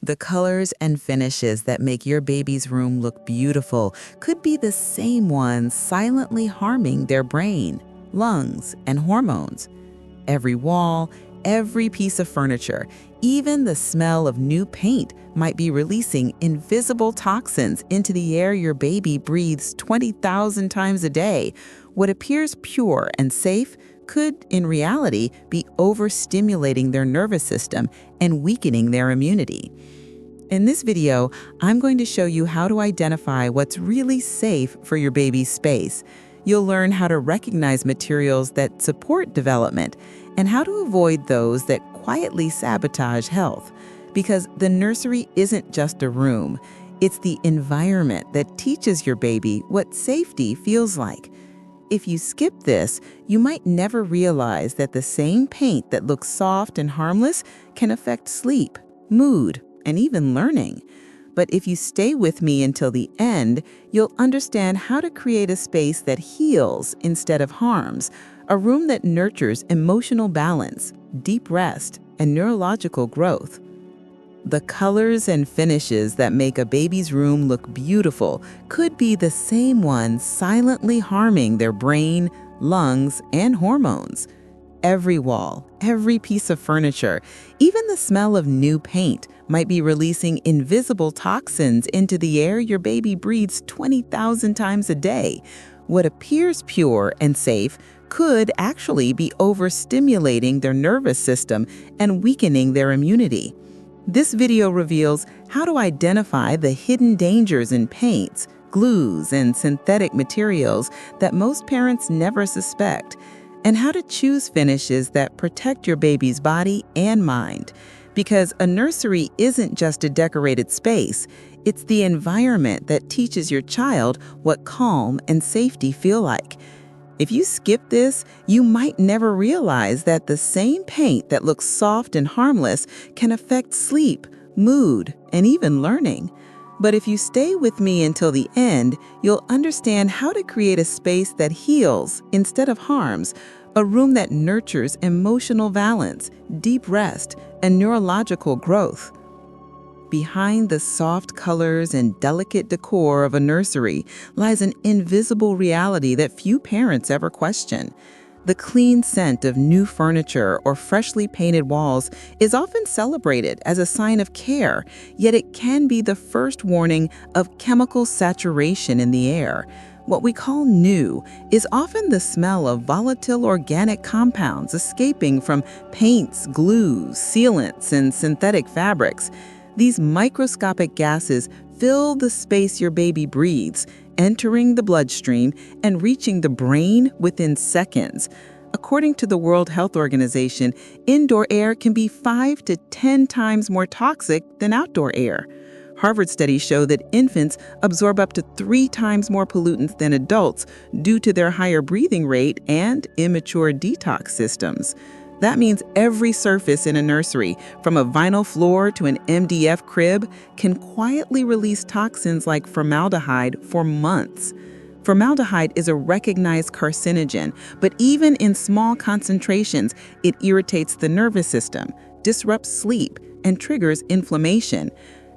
The colors and finishes that make your baby's room look beautiful could be the same ones silently harming their brain, lungs, and hormones. Every wall, every piece of furniture, even the smell of new paint might be releasing invisible toxins into the air your baby breathes 20,000 times a day. What appears pure and safe could, in reality, be overstimulating their nervous system and weakening their immunity. In this video, I'm going to show you how to identify what's really safe for your baby's space. You'll learn how to recognize materials that support development and how to avoid those that quietly sabotage health. Because the nursery isn't just a room, it's the environment that teaches your baby what safety feels like. If you skip this, you might never realize that the same paint that looks soft and harmless can affect sleep, mood, and even learning. But if you stay with me until the end, you'll understand how to create a space that heals instead of harms, a room that nurtures emotional balance, deep rest, and neurological growth. The colors and finishes that make a baby's room look beautiful could be the same ones silently harming their brain, lungs, and hormones. Every wall, every piece of furniture, even the smell of new paint might be releasing invisible toxins into the air your baby breathes 20,000 times a day. What appears pure and safe could actually be overstimulating their nervous system and weakening their immunity. This video reveals how to identify the hidden dangers in paints, glues, and synthetic materials that most parents never suspect, and how to choose finishes that protect your baby's body and mind. Because a nursery isn't just a decorated space, it's the environment that teaches your child what calm and safety feel like. If you skip this, you might never realize that the same paint that looks soft and harmless can affect sleep, mood, and even learning. But if you stay with me until the end, you'll understand how to create a space that heals instead of harms, a room that nurtures emotional balance, deep rest, and neurological growth. Behind the soft colors and delicate decor of a nursery lies an invisible reality that few parents ever question. The clean scent of new furniture or freshly painted walls is often celebrated as a sign of care, yet it can be the first warning of chemical saturation in the air. What we call new is often the smell of volatile organic compounds escaping from paints, glues, sealants, and synthetic fabrics. These microscopic gases fill the space your baby breathes, entering the bloodstream and reaching the brain within seconds. According to the World Health Organization, indoor air can be 5 to 10 times more toxic than outdoor air. Harvard studies show that infants absorb up to 3 times more pollutants than adults due to their higher breathing rate and immature detox systems. That means every surface in a nursery, from a vinyl floor to an MDF crib, can quietly release toxins like formaldehyde for months. Formaldehyde is a recognized carcinogen, but even in small concentrations, it irritates the nervous system, disrupts sleep, and triggers inflammation.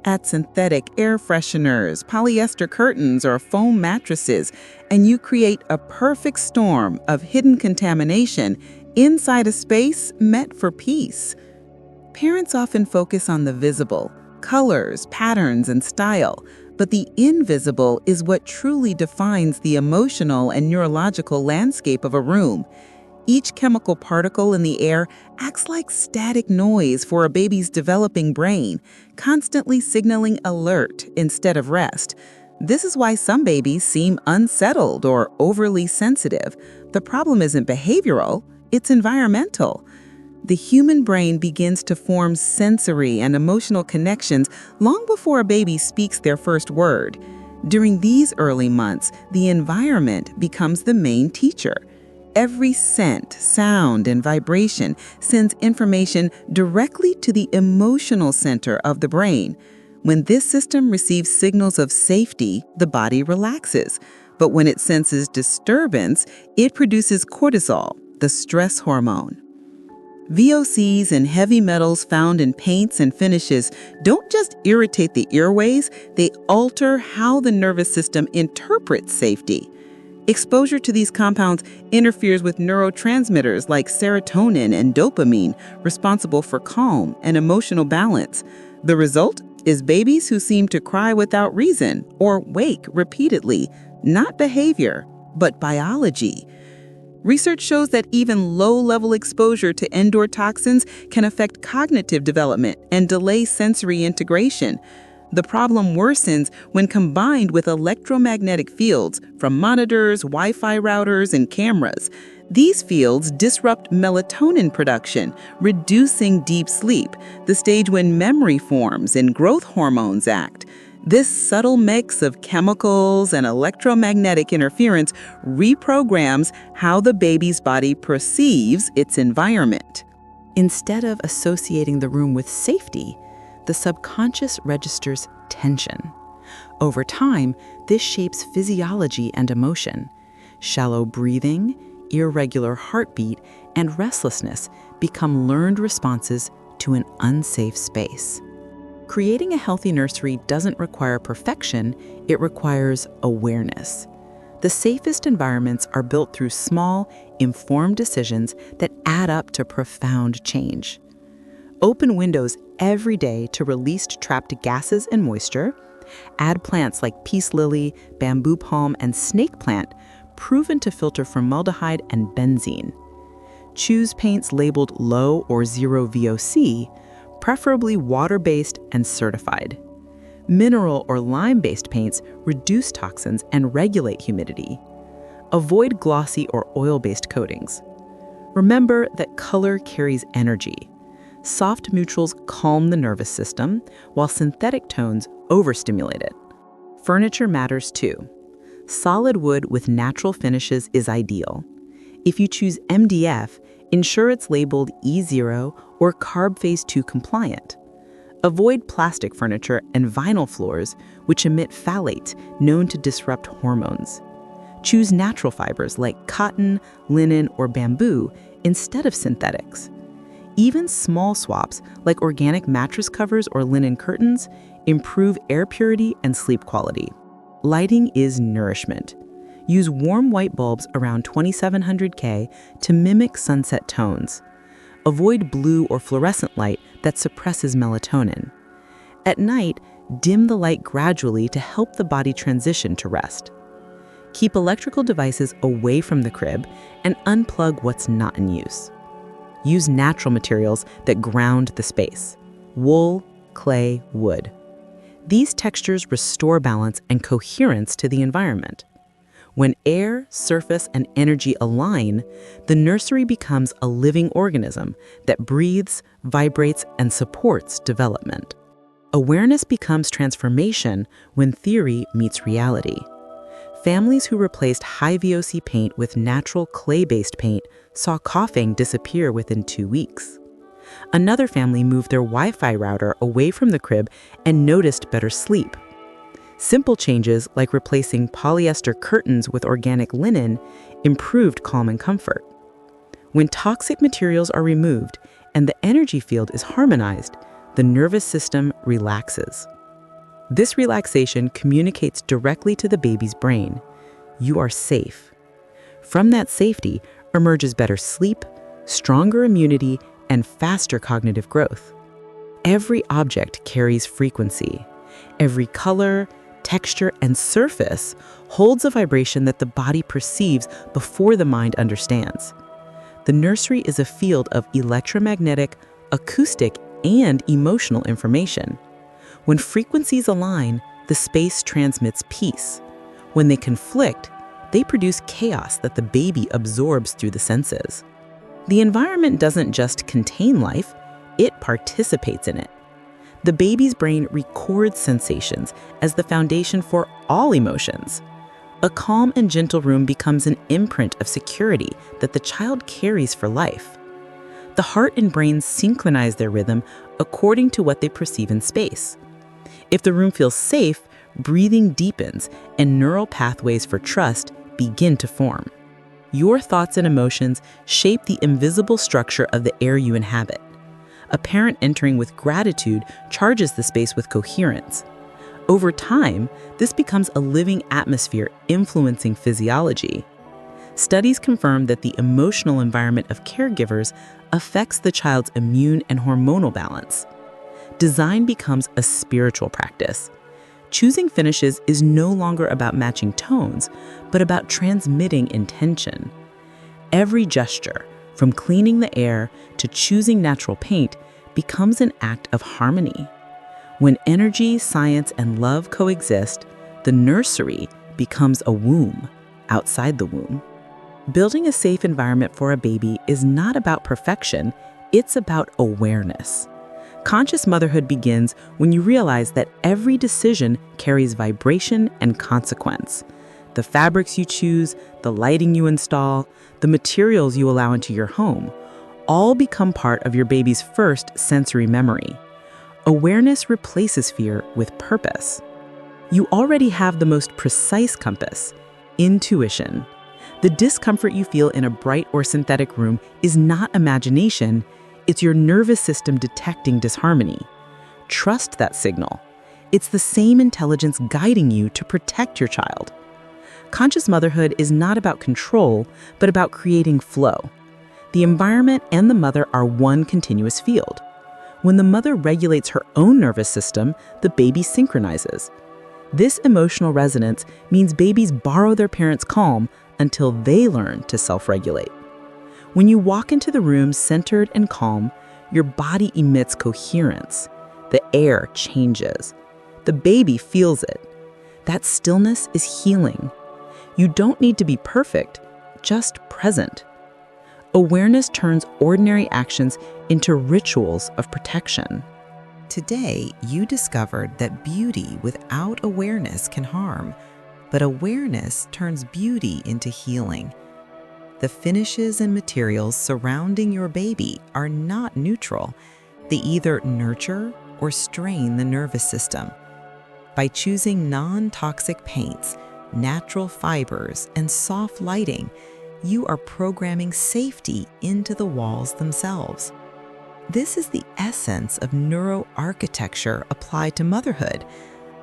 Add synthetic air fresheners, polyester curtains, or foam mattresses, and you create a perfect storm of hidden contamination inside a space meant for peace. Parents often focus on the visible, colors, patterns, and style, but the invisible is what truly defines the emotional and neurological landscape of a room. Each chemical particle in the air acts like static noise for a baby's developing brain, constantly signaling alert instead of rest. This is why some babies seem unsettled or overly sensitive. The problem isn't behavioral, it's environmental. The human brain begins to form sensory and emotional connections long before a baby speaks their first word. During these early months, the environment becomes the main teacher. Every scent, sound, and vibration sends information directly to the emotional center of the brain. When this system receives signals of safety, the body relaxes. But when it senses disturbance, it produces cortisol, the stress hormone. VOCs and heavy metals found in paints and finishes don't just irritate the airways, they alter how the nervous system interprets safety. Exposure to these compounds interferes with neurotransmitters like serotonin and dopamine, responsible for calm and emotional balance. The result is babies who seem to cry without reason or wake repeatedly, not behavior, but biology. Research shows that even low-level exposure to indoor toxins can affect cognitive development and delay sensory integration. The problem worsens when combined with electromagnetic fields from monitors, Wi-Fi routers, and cameras. These fields disrupt melatonin production, reducing deep sleep, the stage when memory forms and growth hormones act. This subtle mix of chemicals and electromagnetic interference reprograms how the baby's body perceives its environment. Instead of associating the room with safety, the subconscious registers tension. Over time, this shapes physiology and emotion. Shallow breathing, irregular heartbeat, and restlessness become learned responses to an unsafe space. Creating a healthy nursery doesn't require perfection, it requires awareness. The safest environments are built through small, informed decisions that add up to profound change. Open windows every day to release trapped gases and moisture. Add plants like peace lily, bamboo palm, and snake plant, proven to filter formaldehyde and benzene. Choose paints labeled low or zero VOC, preferably water-based and certified. Mineral or lime-based paints reduce toxins and regulate humidity. Avoid glossy or oil-based coatings. Remember that color carries energy. Soft neutrals calm the nervous system, while synthetic tones overstimulate it. Furniture matters too. Solid wood with natural finishes is ideal. If you choose MDF, ensure it's labeled E0 or Carb Phase 2 compliant. Avoid plastic furniture and vinyl floors, which emit phthalates known to disrupt hormones. Choose natural fibers like cotton, linen, or bamboo instead of synthetics. Even small swaps, like organic mattress covers or linen curtains, improve air purity and sleep quality. Lighting is nourishment. Use warm white bulbs around 2700 K to mimic sunset tones. Avoid blue or fluorescent light that suppresses melatonin. At night, dim the light gradually to help the body transition to rest. Keep electrical devices away from the crib and unplug what's not in use. Use natural materials that ground the space: wool, clay, wood. These textures restore balance and coherence to the environment. When air, surface, and energy align, the nursery becomes a living organism that breathes, vibrates, and supports development. Awareness becomes transformation when theory meets reality. Families who replaced high VOC paint with natural clay-based paint saw coughing disappear within 2 weeks. Another family moved their Wi-Fi router away from the crib and noticed better sleep. Simple changes like replacing polyester curtains with organic linen improved calm and comfort. When toxic materials are removed and the energy field is harmonized, the nervous system relaxes. This relaxation communicates directly to the baby's brain. You are safe. From that safety emerges better sleep, stronger immunity, and faster cognitive growth. Every object carries frequency. Every color, texture, and surface holds a vibration that the body perceives before the mind understands. The nursery is a field of electromagnetic, acoustic, and emotional information. When frequencies align, the space transmits peace. When they conflict, they produce chaos that the baby absorbs through the senses. The environment doesn't just contain life, it participates in it. The baby's brain records sensations as the foundation for all emotions. A calm and gentle room becomes an imprint of security that the child carries for life. The heart and brain synchronize their rhythm according to what they perceive in space. If the room feels safe, breathing deepens and neural pathways for trust begin to form. Your thoughts and emotions shape the invisible structure of the air you inhabit. A parent entering with gratitude charges the space with coherence. Over time, this becomes a living atmosphere influencing physiology. Studies confirm that the emotional environment of caregivers affects the child's immune and hormonal balance. Design becomes a spiritual practice. Choosing finishes is no longer about matching tones, but about transmitting intention. Every gesture, from cleaning the air to choosing natural paint, becomes an act of harmony. When energy, science, and love coexist, the nursery becomes a womb outside the womb. Building a safe environment for a baby is not about perfection, it's about awareness. Conscious motherhood begins when you realize that every decision carries vibration and consequence. The fabrics you choose, the lighting you install, the materials you allow into your home, all become part of your baby's first sensory memory. Awareness replaces fear with purpose. You already have the most precise compass, intuition. The discomfort you feel in a bright or synthetic room is not imagination, it's your nervous system detecting disharmony. Trust that signal. It's the same intelligence guiding you to protect your child. Conscious motherhood is not about control, but about creating flow. The environment and the mother are one continuous field. When the mother regulates her own nervous system, the baby synchronizes. This emotional resonance means babies borrow their parents' calm until they learn to self-regulate. When you walk into the room centered and calm, your body emits coherence. The air changes. The baby feels it. That stillness is healing. You don't need to be perfect, just present. Awareness turns ordinary actions into rituals of protection. Today, you discovered that beauty without awareness can harm, but awareness turns beauty into healing. The finishes and materials surrounding your baby are not neutral. They either nurture or strain the nervous system. By choosing non-toxic paints, natural fibers, and soft lighting, you are programming safety into the walls themselves. This is the essence of neuroarchitecture applied to motherhood,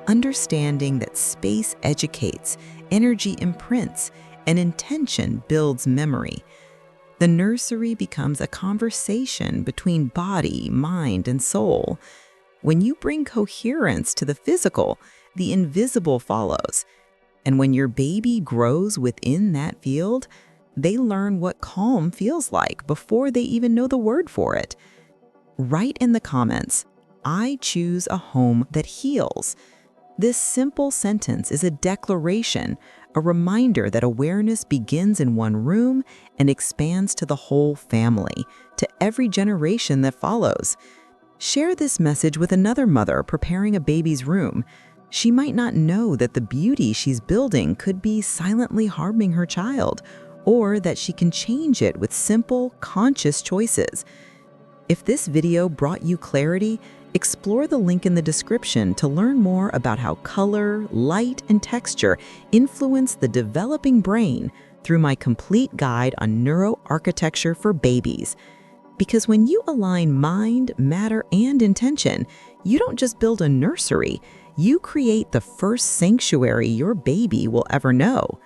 understanding that space educates, energy imprints, and intention builds memory. The nursery becomes a conversation between body, mind, and soul. When you bring coherence to the physical, the invisible follows. And when your baby grows within that field, they learn what calm feels like before they even know the word for it. Write in the comments, "I choose a home that heals." This simple sentence is a declaration, a reminder that awareness begins in one room and expands to the whole family, to every generation that follows. Share this message with another mother preparing a baby's room. She might not know that the beauty she's building could be silently harming her child, or that she can change it with simple, conscious choices. If this video brought you clarity, explore the link in the description to learn more about how color, light, and texture influence the developing brain through my complete guide on neuroarchitecture for babies. Because when you align mind, matter, and intention, you don't just build a nursery, you create the first sanctuary your baby will ever know.